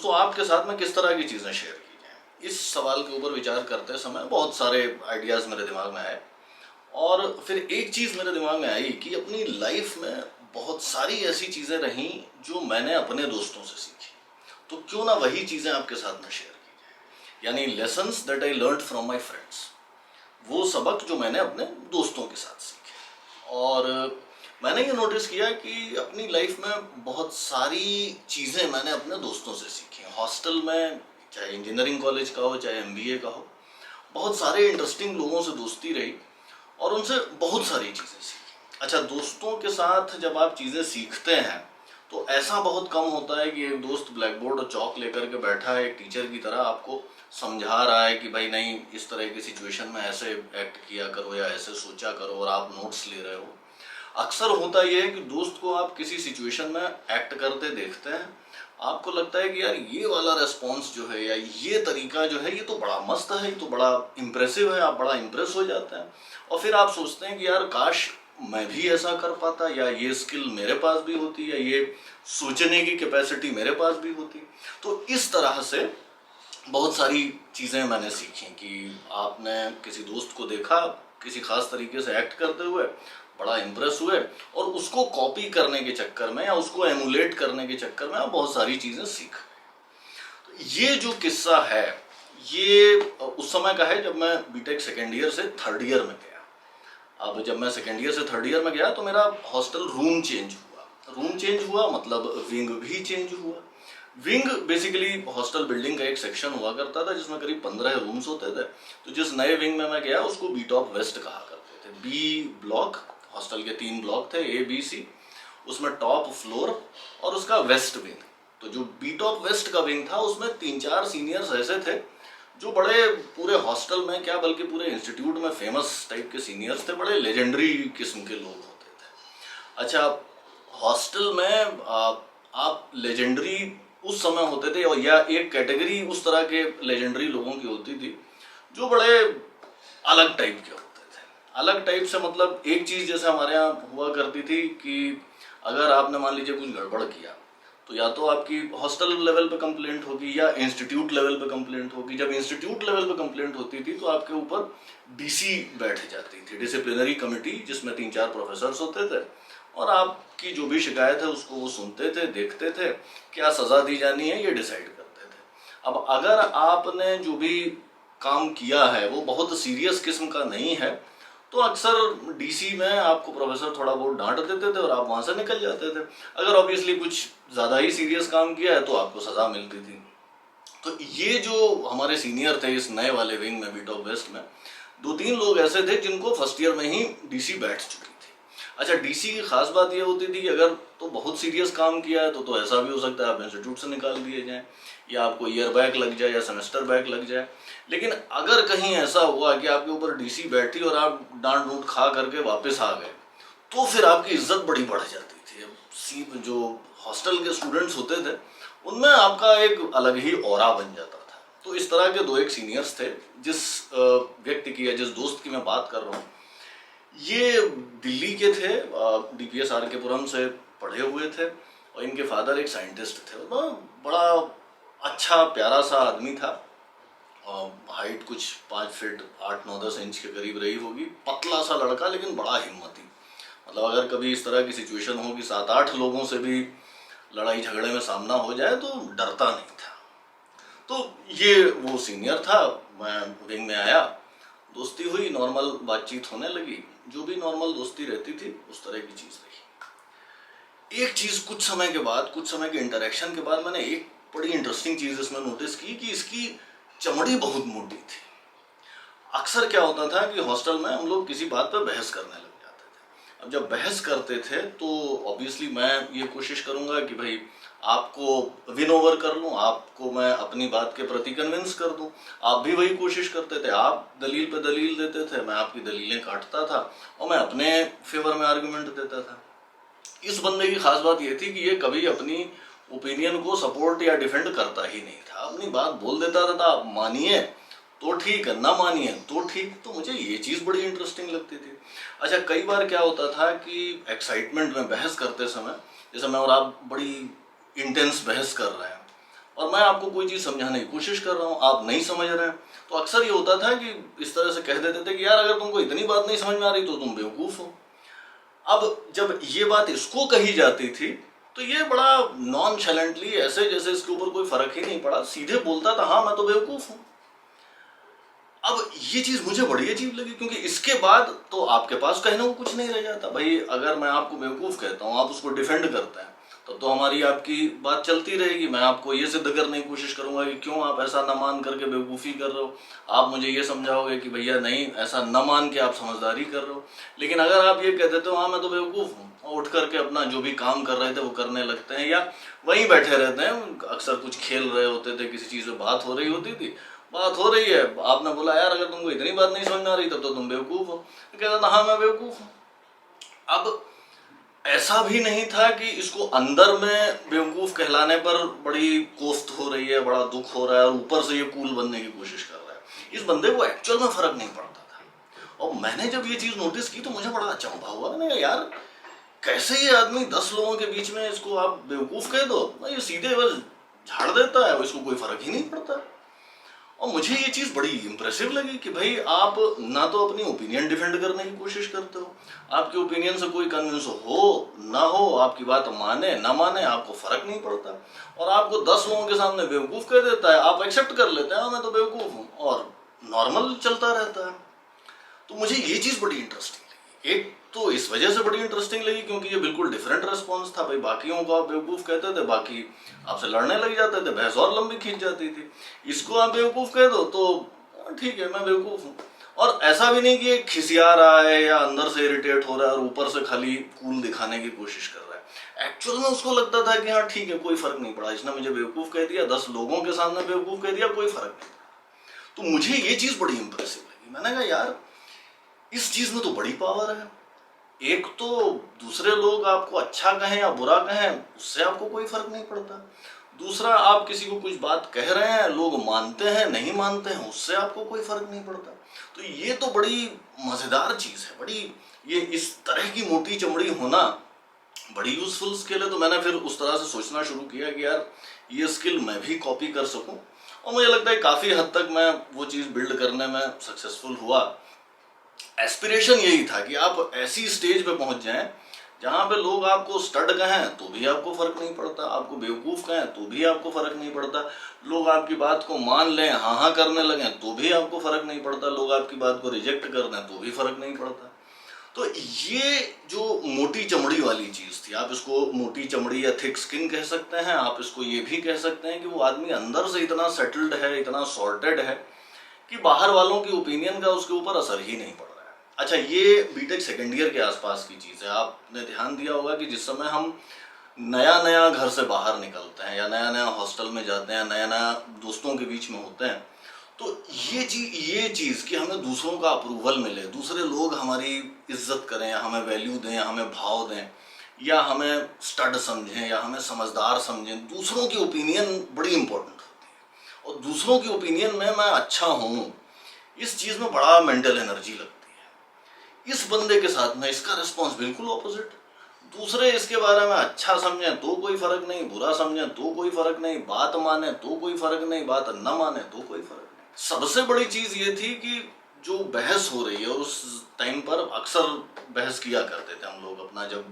दोस्तों आपके साथ में किस तरह की चीज़ें शेयर की जाएं, इस सवाल के ऊपर विचार करते समय बहुत सारे आइडियाज़ मेरे दिमाग में आए। और फिर एक चीज़ मेरे दिमाग में आई कि अपनी लाइफ में बहुत सारी ऐसी चीज़ें रहीं जो मैंने अपने दोस्तों से सीखी, तो क्यों ना वही चीज़ें आपके साथ में शेयर की जाए। यानी lessons that I learned from my friends, वो सबक जो मैंने अपने दोस्तों के साथ सीखे। और मैंने ये नोटिस किया कि अपनी लाइफ में बहुत सारी चीज़ें मैंने अपने दोस्तों से सीखी। हॉस्टल में, चाहे इंजीनियरिंग कॉलेज का हो चाहे एमबीए का हो, बहुत सारे इंटरेस्टिंग लोगों से दोस्ती रही और उनसे बहुत सारी चीज़ें सीखी। अच्छा, दोस्तों के साथ जब आप चीज़ें सीखते हैं तो ऐसा बहुत कम होता है कि एक दोस्त ब्लैक बोर्ड और चौक लेकर के बैठा है एक टीचर की तरह, आपको समझा रहा है कि भाई नहीं, इस तरह की सिचुएशन में ऐसे एक्ट किया करो या ऐसे सोचा करो, और आप नोट्स ले रहे हो। अक्सर होता यह है कि दोस्त को आप किसी सिचुएशन में एक्ट करते देखते हैं, आपको लगता है कि यार ये वाला रेस्पॉन्स जो है या ये तरीका जो है ये तो बड़ा मस्त है, ये तो बड़ा इम्प्रेसिव है, आप बड़ा इम्प्रेस हो जाते हैं। और फिर आप सोचते हैं कि यार काश मैं भी ऐसा कर पाता, या ये स्किल मेरे पास भी होती, या ये सोचने की कैपेसिटी मेरे पास भी होती। तो इस तरह से बहुत सारी चीज़ें मैंने सीखी कि आपने किसी दोस्त को देखा किसी खास तरीके से एक्ट करते हुए, बड़ा इम्प्रेस हुए, और उसको कॉपी करने के चक्कर में या उसको एमुलेट करने के चक्कर में आप बहुत सारी चीज़ें सीख गए। तो ये जो किस्सा है ये उस समय का है जब मैं बीटेक सेकेंड ईयर से थर्ड ईयर में गया। अब जब मैं सेकेंड ईयर से थर्ड ईयर में गया तो मेरा हॉस्टल रूम चेंज हुआ, मतलब विंग भी चेंज हुआ। विंग बेसिकली हॉस्टल बिल्डिंग का एक सेक्शन हुआ करता था जिसमें करीब 15 रूम्स होते थे। तो जिस नए विंग में मैं गया उसको बी टॉप वेस्ट कहा करते थे। बी ब्लॉक, हॉस्टल के 3 ब्लॉक थे, ए बी सी, उसमें टॉप फ्लोर और उसका वेस्ट विंग। तो जो बी टॉप वेस्ट का विंग था उसमें 3-4 सीनियर्स ऐसे थे जो बड़े, पूरे हॉस्टल में क्या बल्कि पूरे इंस्टीट्यूट में फेमस टाइप के सीनियर्स थे, बड़े लेजेंडरी किस्म के लोग होते थे। अच्छा, हॉस्टल में आप लेजेंडरी उस समय होते थे, और या एक कैटेगरी उस तरह के लेजेंडरी लोगों की होती थी जो बड़े अलग टाइप के होते थे। अलग टाइप से मतलब एक चीज़ जैसे हमारे यहाँ हुआ करती थी कि अगर आपने मान लीजिए कुछ गड़बड़ किया तो या तो आपकी हॉस्टल लेवल पे कंप्लेंट होगी या इंस्टीट्यूट लेवल पे कंप्लेंट होगी। जब इंस्टीट्यूट लेवल पे कंप्लेंट होती थी तो आपके ऊपर डीसी बैठ जाती थी, डिसिप्लिनरी कमेटी, जिसमें 3-4 प्रोफेसर्स होते थे, और आपकी जो भी शिकायत है उसको वो सुनते थे, देखते थे, क्या सज़ा दी जानी है ये डिसाइड करते थे। अब अगर आपने जो भी काम किया है वो बहुत सीरियस किस्म का नहीं है तो अक्सर डीसी में आपको प्रोफेसर थोड़ा बहुत डांट देते थे और आप वहाँ से निकल जाते थे। अगर ऑब्वियसली कुछ ज़्यादा ही सीरियस काम किया है तो आपको सज़ा मिलती थी। तो ये जो हमारे सीनियर थे इस नए वाले विंग में, बी टॉप वेस्ट में, 2-3 लोग ऐसे थे जिनको फर्स्ट ईयर में ही डीसी बैठ चुकी थी। अच्छा, डीसी की खास बात ये होती थी कि अगर तो बहुत सीरियस काम किया है तो ऐसा भी हो सकता है आप इंस्टीट्यूट से निकाल दिए जाएं, या आपको ईयर बैक लग जाए या सेमेस्टर बैक लग जाए। लेकिन अगर कहीं ऐसा हुआ कि आपके ऊपर डीसी बैठी और आप डांट डूट खा करके वापस आ गए तो फिर आपकी इज्जत बड़ी बढ़ जाती थी। जो हॉस्टल के स्टूडेंट्स होते थे उनमें आपका एक अलग ही ऑरा बन जाता था। तो इस तरह के 2-1 सीनियर्स थे। जिस व्यक्ति की या जिस दोस्त की मैं बात कर रहा हूँ ये दिल्ली के थे, डीपीएस आर के पुरम से पढ़े हुए थे, और इनके फादर एक साइंटिस्ट थे। बड़ा अच्छा प्यारा सा आदमी था, हाइट कुछ 5 फीट 8-9-10 इंच के करीब रही होगी, पतला सा लड़का लेकिन बड़ा हिम्मती। मतलब अगर कभी इस तरह की सिचुएशन हो कि 7-8 लोगों से भी लड़ाई झगड़े में सामना हो जाए तो डरता नहीं था। तो ये वो सीनियर था। मैं विंग में आया, दोस्ती हुई, नॉर्मल बातचीत होने लगी, जो भी नॉर्मल दोस्ती रहती थी उस तरह की चीज़ रही। एक चीज़ कुछ समय के इंटरेक्शन के बाद मैंने एक बड़ी इंटरेस्टिंग चीज़ इसमें नोटिस की कि इसकी चमड़ी बहुत मोटी थी। अक्सर क्या होता था कि हॉस्टल में हम लोग किसी बात पर बहस करने लग जाते थे। अब जब बहस करते थे तो ऑब्वियसली मैं ये कोशिश करूँगा कि भाई आपको विन ओवर कर लूँ, आपको मैं अपनी बात के प्रति कन्विंस कर दूँ। आप भी वही कोशिश करते थे, आप दलील पे दलील देते थे, मैं आपकी दलीलें काटता था और मैं अपने फेवर में आर्गुमेंट देता था। इस बंदे की खास बात ये थी कि ये कभी अपनी ओपिनियन को सपोर्ट या डिफेंड करता ही नहीं था, अपनी बात बोल देता था। आप मानिए तो ठीक है, ना मानिए तो ठीक। तो मुझे ये चीज़ बड़ी इंटरेस्टिंग लगती थी। अच्छा, कई बार क्या होता था कि एक्साइटमेंट में बहस करते समय, जैसे मैं और आप बड़ी इंटेंस बहस कर रहे हैं, और मैं आपको कोई चीज़ समझाने की कोशिश कर रहा हूँ, आप नहीं समझ रहे हैं, तो अक्सर ये होता था कि इस तरह से कह देते थे कि यार अगर तुमको इतनी बात नहीं समझ में आ रही तो तुम बेवकूफ़ हो। अब जब ये बात इसको कही जाती थी तो ये बड़ा नॉन शैलेंटली, ऐसे जैसे इसके ऊपर कोई फर्क ही नहीं पड़ा, सीधे बोलता था हाँ मैं तो बेवकूफ़ हूँ। अब ये चीज़ मुझे बड़ी अजीब लगी, क्योंकि इसके बाद तो आपके पास कहने को कुछ नहीं रह जाता। भाई अगर मैं आपको बेवकूफ़ कहता हूँ, आप उसको डिफेंड करते हैं, तब तो हमारी आपकी बात चलती रहेगी। मैं आपको ये सिद्ध करने की कोशिश करूंगा कि क्यों आप ऐसा न मान करके बेवकूफ़ी कर रहे हो। आप मुझे ये समझाओगे कि भैया नहीं, ऐसा न मान के आप समझदारी कर रहे हो। लेकिन अगर आप ये कह देते हो हाँ मैं तो बेवकूफ़ हूँ, और उठ करके अपना जो भी काम कर रहे थे वो करने लगते हैं, या वहीं बैठे रहते हैं, अक्सर कुछ खेल रहे होते थे, किसी चीज़ में बात हो रही होती थी, बात हो रही है, आपने बोला यार अगर तुमको इतनी बात नहीं समझ में आ रही तब तो तुम बेवकूफ़ हो, तो कहता था हाँ मैं बेवकूफ़ हूँ। अब ऐसा भी नहीं था कि इसको अंदर में बेवकूफ़ कहलाने पर बड़ी कोफ्त हो रही है, बड़ा दुख हो रहा है, और ऊपर से ये कूल बनने की कोशिश कर रहा है। इस बंदे को एक्चुअल में फ़र्क नहीं पड़ता था। और मैंने जब ये चीज़ नोटिस की तो मुझे बड़ा अचंभा हुआ। मैंने कहा यार कैसे ये आदमी 10 लोगों के बीच में इसको आप बेवकूफ़ कह दो, ये सीधे बस झाड़ देता है, इसको कोई फ़र्क ही नहीं पड़ता। और मुझे ये चीज़ बड़ी इंप्रेसिव लगी कि भाई आप ना तो अपनी ओपिनियन डिफेंड करने की कोशिश करते हो, आपके ओपिनियन से कोई कन्विंस हो ना हो, आपकी बात माने ना माने आपको फर्क नहीं पड़ता, और आपको 10 लोगों के सामने बेवकूफ़ कह देता है, आप एक्सेप्ट कर लेते हैं हाँ मैं तो बेवकूफ़ हूँ, और नॉर्मल चलता रहता है। तो मुझे ये चीज़ बड़ी इंटरेस्टिंग लगी। एक तो इस वजह से बड़ी इंटरेस्टिंग लगी क्योंकि ये बिल्कुल डिफरेंट रेस्पॉन्स था। भाई बाकियों को आप बेवकूफ़ कहते थे, बाकी आपसे लड़ने लग जाते थे, बहस और लंबी खींच जाती थी। इसको आप बेवकूफ़ कह दो तो ठीक है मैं बेवकूफ़ हूँ। और ऐसा भी नहीं कि ये खिसिया रहा है या अंदर से इरिटेट हो रहा है और ऊपर से खाली कूल दिखाने की कोशिश कर रहा है। एक्चुअल में उसको लगता था कि हाँ ठीक है कोई फ़र्क नहीं पड़ा, इसने मुझे बेवकूफ़ कह दिया, 10 लोगों के सामने बेवकूफ़ कह दिया, कोई फ़र्क नहीं पड़ा। तो मुझे ये चीज़ बड़ी इंप्रेसिव लगी। मैंने कहा यार इस चीज़ में तो बड़ी पावर है। एक तो दूसरे लोग आपको अच्छा कहें या बुरा कहें उससे आपको कोई फर्क नहीं पड़ता। दूसरा आप किसी को कुछ बात कह रहे हैं, लोग मानते हैं नहीं मानते हैं, उससे आपको कोई फर्क नहीं पड़ता। तो ये तो बड़ी मज़ेदार चीज़ है, बड़ी ये इस तरह की मोटी चमड़ी होना बड़ी यूजफुल स्किल है। तो मैंने फिर उस तरह से सोचना शुरू किया कि यार ये स्किल मैं भी कॉपी कर सकूं, और मुझे लगता है काफ़ी हद तक मैं वो चीज़ बिल्ड करने में सक्सेसफुल हुआ। एस्पिरेशन यही था कि आप ऐसी स्टेज पे पहुंच जाएं जहां पे लोग आपको स्टड कहें तो भी आपको फर्क नहीं पड़ता, आपको बेवकूफ़ कहें तो भी आपको फर्क नहीं पड़ता, लोग आपकी बात को मान लें हाँ हाँ करने लगें तो भी आपको फर्क नहीं पड़ता, लोग आपकी बात को रिजेक्ट कर दें तो भी फर्क नहीं पड़ता। तो ये जो मोटी चमड़ी वाली चीज़ थी, आप इसको मोटी चमड़ी या थिक स्किन कह सकते हैं, आप इसको ये भी कह सकते हैं कि वो आदमी अंदर से इतना सेटल्ड है, इतना सॉर्टेड है कि बाहर वालों की ओपिनियन का उसके ऊपर असर ही नहीं पड़ रहा है। अच्छा ये बीटेक सेकेंड ईयर के आसपास की चीज़ है। आपने ध्यान दिया होगा कि जिस समय हम नया नया घर से बाहर निकलते हैं या नया नया हॉस्टल में जाते हैं, नया नया दोस्तों के बीच में होते हैं, तो ये चीज़ कि हमें दूसरों का अप्रूवल मिले, दूसरे लोग हमारी इज्जत करें या हमें वैल्यू दें या हमें भाव दें या हमें स्टड समझें या हमें समझदार समझें, दूसरों की ओपिनियन बड़ी इंपॉर्टेंट होती है। और दूसरों की ओपिनियन में मैं अच्छा हूँ, इस चीज़ में बड़ा मेंटल एनर्जी लगती है। इस बंदे के साथ में इसका रिस्पॉन्स बिल्कुल ऑपोजिट। दूसरे इसके बारे में अच्छा समझें तो कोई फ़र्क नहीं, बुरा समझें तो कोई फ़र्क नहीं, बात माने तो कोई फ़र्क नहीं, बात न माने तो कोई फ़र्क नहीं। सबसे बड़ी चीज़ ये थी कि जो बहस हो रही है, और उस टाइम पर अक्सर बहस किया करते थे हम लोग अपना, जब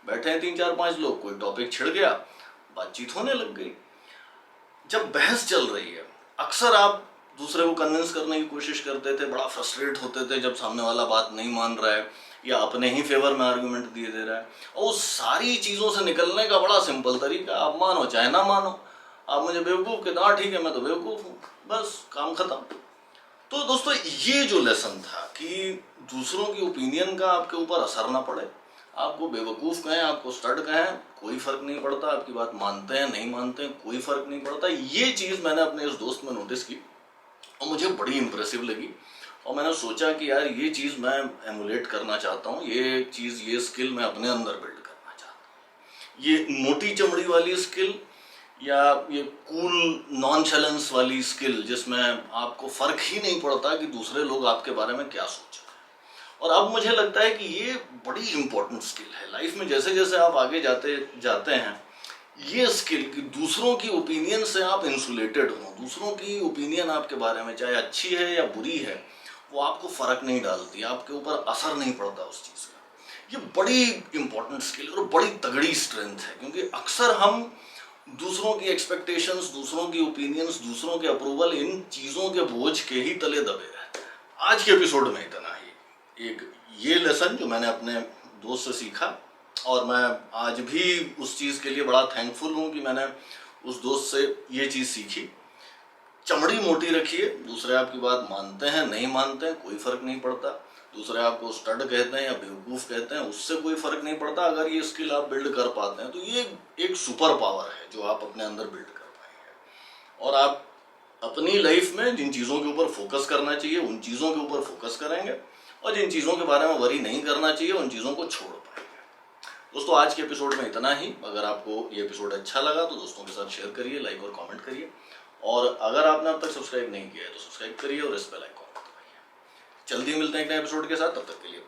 बैठे हैं 3 4 5 लोग, कोई टॉपिक छिड़ गया, बातचीत होने लग गई। जब बहस चल रही है अक्सर आप दूसरे को कन्विंस करने की कोशिश करते थे, बड़ा फ्रस्ट्रेट होते थे जब सामने वाला बात नहीं मान रहा है या अपने ही फेवर में आर्गुमेंट दिए दे रहा है। और उस सारी चीज़ों से निकलने का बड़ा सिंपल तरीका, आप मानो चाहे ना मानो, आप मुझे बेवकूफ़ कहते हाँ ठीक है मैं तो बेवकूफ़ हूँ, बस काम खत्म। तो दोस्तों ये जो लेसन था कि दूसरों की ओपिनियन का आपके ऊपर असर ना पड़े, आपको बेवकूफ़ कहें, आपको स्टड कहें, कोई फ़र्क नहीं पड़ता, आपकी बात मानते हैं नहीं मानते हैं कोई फ़र्क नहीं पड़ता। ये चीज़ मैंने अपने इस दोस्त में नोटिस की और मुझे बड़ी इंप्रेसिव लगी। और मैंने सोचा कि यार ये चीज़ मैं एमुलेट करना चाहता हूँ, ये चीज़ ये स्किल मैं अपने अंदर बिल्ड करना चाहता हूँ। ये मोटी चमड़ी वाली स्किल या ये कूल नॉनशैलेंस वाली स्किल जिसमें आपको फ़र्क ही नहीं पड़ता कि दूसरे लोग आपके बारे में क्या सोच रहे हैं। और अब मुझे लगता है कि ये बड़ी इंपॉर्टेंट स्किल है लाइफ में। जैसे जैसे आप आगे जाते जाते हैं ये स्किल कि दूसरों की ओपिनियन से आप इंसुलेटेड हो, दूसरों की ओपिनियन आपके बारे में चाहे अच्छी है या बुरी है वो आपको फर्क नहीं डालती, आपके ऊपर असर नहीं पड़ता उस चीज़ का। ये बड़ी इंपॉर्टेंट स्किल और बड़ी तगड़ी स्ट्रेंथ है, क्योंकि अक्सर हम दूसरों की एक्सपेक्टेशंस, दूसरों की ओपिनियंस, दूसरों के अप्रूवल, इन चीज़ों के बोझ के ही तले दबे रहते हैं। आज के एपिसोड में इतना ही। एक ये लेसन जो मैंने अपने दोस्त से सीखा, और मैं आज भी उस चीज़ के लिए बड़ा थैंकफुल हूँ कि मैंने उस दोस्त से ये चीज़ सीखी। चमड़ी मोटी रखिए, दूसरे आपकी बात मानते हैं नहीं मानते हैं कोई फर्क नहीं पड़ता, दूसरे आपको स्टड कहते हैं या बेवकूफ़ कहते हैं उससे कोई फर्क नहीं पड़ता। अगर ये स्किल आप बिल्ड कर पाते हैं तो ये एक सुपर पावर है जो आप अपने अंदर बिल्ड कर पाएंगे। और आप अपनी लाइफ में जिन चीज़ों के ऊपर फोकस करना चाहिए उन चीज़ों के ऊपर फोकस करेंगे, और जिन चीज़ों के बारे में वरी नहीं करना चाहिए उन चीज़ों को छोड़ पाएंगे। दोस्तों आज के एपिसोड में इतना ही। अगर आपको ये एपिसोड अच्छा लगा तो दोस्तों के साथ शेयर करिए, लाइक और कमेंट करिए, और अगर आपने अब तक सब्सक्राइब नहीं किया है तो सब्सक्राइब करिए और इस बेल आइकन को दबाइए। जल्दी मिलते हैं एक नए एपिसोड के साथ, तब तक के लिए